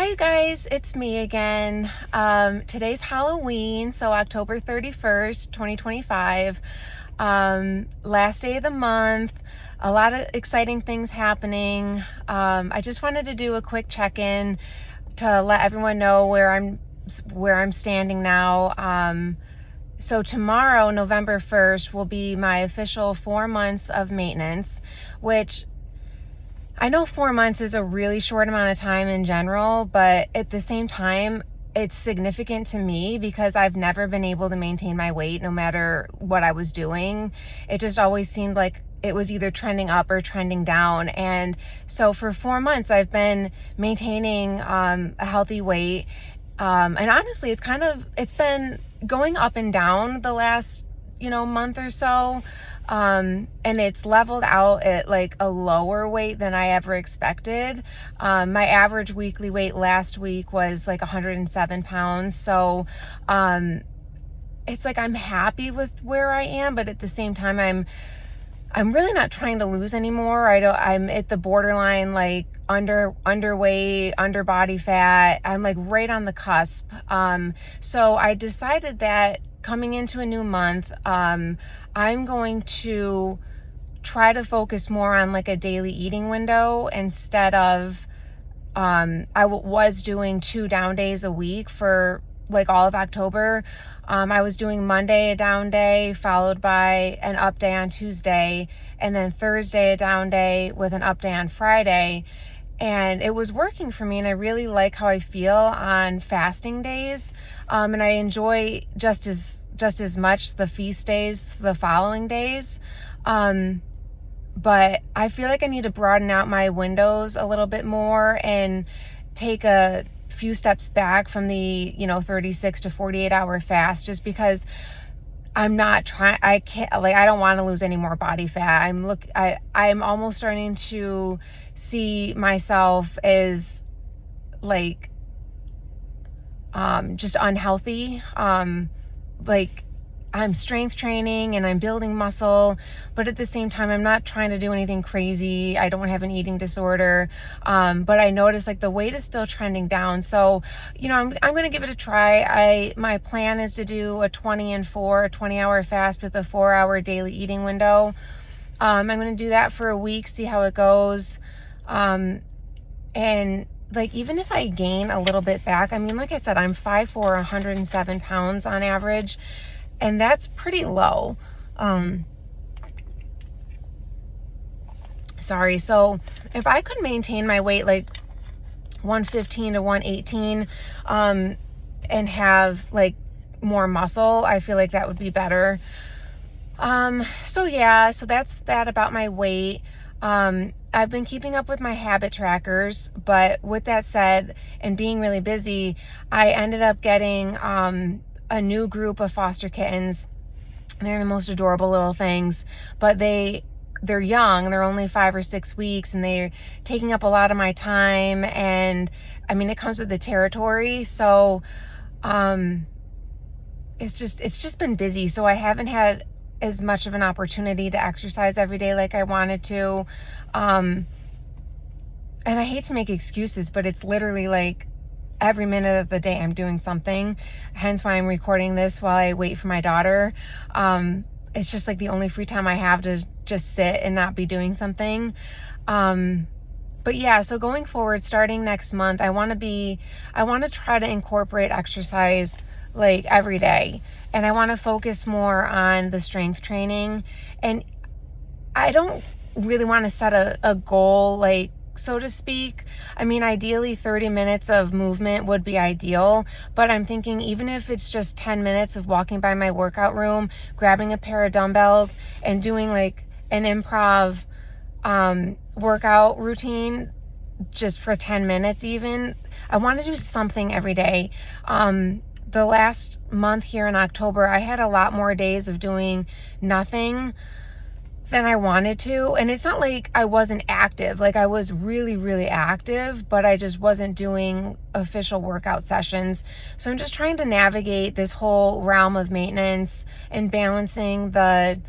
Hi, you guys, it's me again. Today's Halloween, so October 31st, 2025. Last day of the month, a lot of exciting things happening. I just wanted to do a quick check-in to let everyone know where I'm standing now. So tomorrow, November 1st, will be my official 4 months of maintenance, which I know 4 months is a really short amount of time in general, but at the same time, it's significant to me because I've never been able to maintain my weight no matter what I was doing. It just always seemed like it was either trending up or trending down. And so for 4 months, I've been maintaining a healthy weight. And honestly, it's been going up and down the last month or so. And it's leveled out at like a lower weight than I ever expected. My average weekly weight last week was like 107 pounds. So, it's like I'm happy with where I am, but at the same time, I'm really not trying to lose anymore. I'm at the borderline, like underweight, under body fat. I'm like right on the cusp. So I decided that coming into a new month, I'm going to try to focus more on like a daily eating window instead of, I was doing 2 down days a week for like all of October. I was doing Monday a down day followed by an up day on Tuesday, and then Thursday a down day with an up day on Friday. And it was working for me, and I really like how I feel on fasting days. And I enjoy just as much the feast days the following days. But I feel like I need to broaden out my windows a little bit more and take a few steps back from the 36 to 48 hour fast, just because I'm not trying. I don't want to lose any more body fat. I'm almost starting to see myself as like just unhealthy. Like I'm strength training and I'm building muscle, but at the same time, I'm not trying to do anything crazy. I don't have an eating disorder. But I noticed like the weight is still trending down. So, I'm going to give it a try. My plan is to do a 20-hour fast with a 4-hour daily eating window. I'm going to do that for a week, see how it goes. And like, even if I gain a little bit back, I mean, like I said, I'm 5'4", 107 pounds on average. And that's pretty low. So if I could maintain my weight like 115 to 118, and have like more muscle, I feel like that would be better. So that's that about my weight. I've been keeping up with my habit trackers, but with that said, and being really busy, I ended up getting, a new group of foster kittens. They're the most adorable little things, but they're young. They're only 5 or 6 weeks, and they're taking up a lot of my time. And I mean, it comes with the territory. So, it's just been busy. So I haven't had as much of an opportunity to exercise every day like I wanted to. And I hate to make excuses, but it's literally like every minute of the day I'm doing something, hence why I'm recording this while I wait for my daughter. It's just like the only free time I have to just sit and not be doing something. But yeah, so going forward, starting next month, I want to try to incorporate exercise like every day, and I want to focus more on the strength training. And I don't really want to set a goal, like, so to speak. I mean, ideally 30 minutes of movement would be ideal, but I'm thinking even if it's just 10 minutes of walking by my workout room, grabbing a pair of dumbbells and doing like an improv workout routine just for 10 minutes even. I want to do something every day. The last month here in October, I had a lot more days of doing nothing than I wanted to. And it's not like I wasn't active. Like, I was really, really active, but I just wasn't doing official workout sessions. So I'm just trying to navigate this whole realm of maintenance and balancing the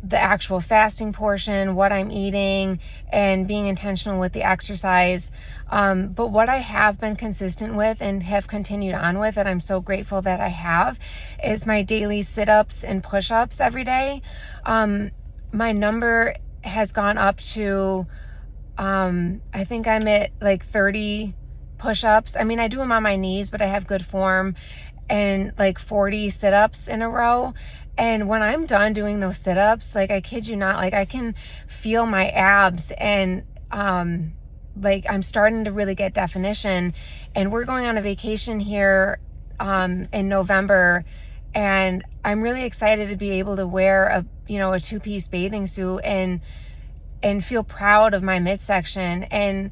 the actual fasting portion, what I'm eating, and being intentional with the exercise. But what I have been consistent with and have continued on with, and I'm so grateful that I have, is my daily sit-ups and push-ups every day. My number has gone up to, I think I'm at like 30 push-ups. I mean, I do them on my knees, but I have good form, and like 40 sit-ups in a row. And when I'm done doing those sit-ups, like, I kid you not, like, I can feel my abs, and like, I'm starting to really get definition. And we're going on a vacation here in November, and I'm really excited to be able to wear a two-piece bathing suit and feel proud of my midsection. And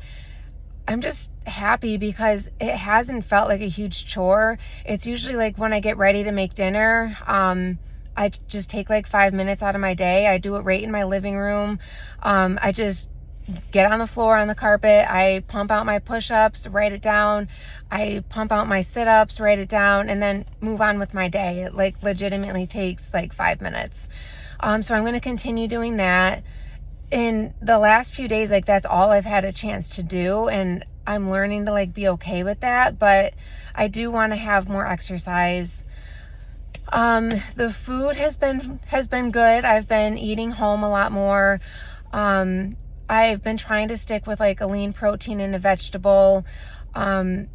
I'm just happy because it hasn't felt like a huge chore. It's usually like when I get ready to make dinner, I just take like 5 minutes out of my day. I do it right in my living room. I just get on the floor on the carpet. I pump out my push-ups, write it down. I pump out my sit-ups, write it down, and then move on with my day. It like legitimately takes like 5 minutes. So I'm going to continue doing that. In the last few days, like, that's all I've had a chance to do, and I'm learning to like be okay with that. But I do want to have more exercise. The food has been good. I've been eating home a lot more. I've been trying to stick with like a lean protein and a vegetable, and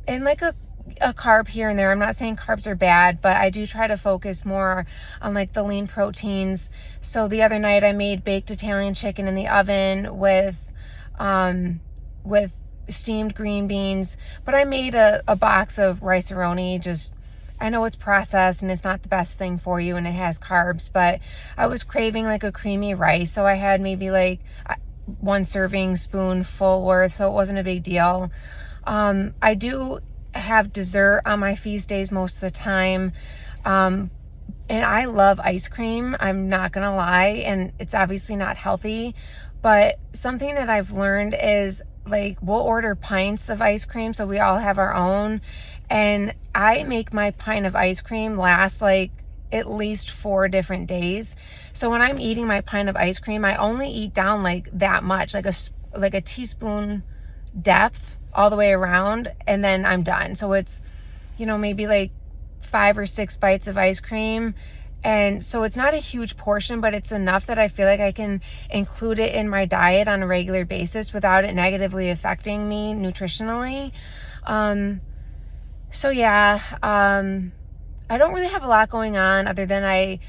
like a carb here and there. I'm not saying carbs are bad, but I do try to focus more on like the lean proteins. So the other night I made baked Italian chicken in the oven with steamed green beans, but I made a box of Rice-A-Roni. Just, I know it's processed and it's not the best thing for you and it has carbs, but I was craving like a creamy rice. So I had maybe like one serving spoonful worth. So it wasn't a big deal. I do have dessert on my feast days most of the time. And I love ice cream. I'm not going to lie. And it's obviously not healthy, but something that I've learned is like, we'll order pints of ice cream. So we all have our own. And I make my pint of ice cream last like at least 4 different days. So when I'm eating my pint of ice cream, I only eat down like that much, like a teaspoon depth all the way around, and then I'm done. So it's, maybe like 5 or 6 bites of ice cream. And so it's not a huge portion, but it's enough that I feel like I can include it in my diet on a regular basis without it negatively affecting me nutritionally. So yeah, I don't really have a lot going on other than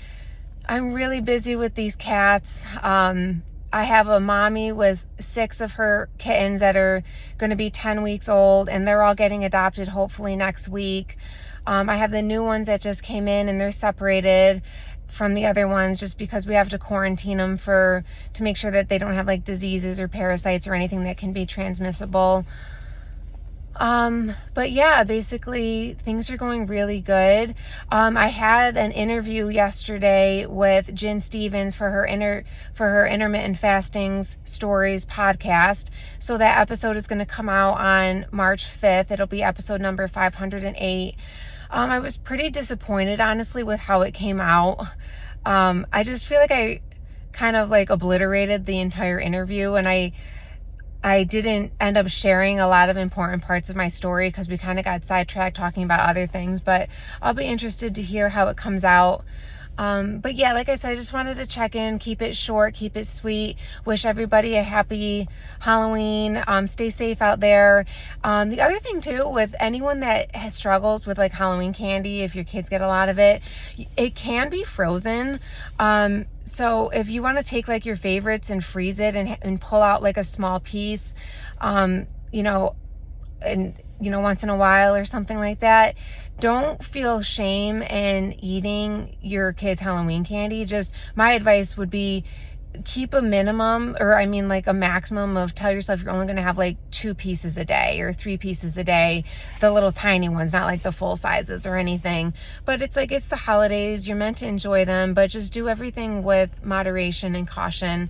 I'm really busy with these cats. I have a mommy with 6 of her kittens that are going to be 10 weeks old, and they're all getting adopted hopefully next week. I have the new ones that just came in, and they're separated from the other ones just because we have to quarantine them to make sure that they don't have like diseases or parasites or anything that can be transmissible. But yeah, basically things are going really good. I had an interview yesterday with Jen Stevens for her intermittent fastings stories podcast. So that episode is going to come out on March 5th. It'll be episode number 508. I was pretty disappointed, honestly, with how it came out. I just feel like I kind of like obliterated the entire interview, and I didn't end up sharing a lot of important parts of my story because we kind of got sidetracked talking about other things, but I'll be interested to hear how it comes out. But yeah, like I said, I just wanted to check in, keep it short, keep it sweet, wish everybody a happy Halloween, stay safe out there. The other thing too, with anyone that struggles with like Halloween candy, if your kids get a lot of it, it can be frozen. So if you want to take like your favorites and freeze it and pull out like a small piece, once in a while or something like that, don't feel shame in eating your kids' Halloween candy. Just my advice would be keep a minimum, or I mean like a maximum of, tell yourself you're only going to have like 2 pieces a day or 3 pieces a day, the little tiny ones, not like the full sizes or anything. But it's like, it's the holidays, you're meant to enjoy them, but just do everything with moderation and caution.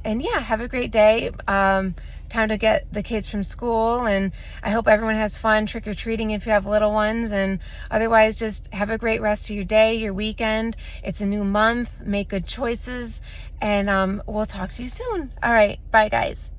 yeah, have a great day. Time to get the kids from school, and I hope everyone has fun trick-or-treating if you have little ones, and otherwise just have a great rest of your day, your weekend. It's a new month. Make good choices, and we'll talk to you soon. All right, bye guys.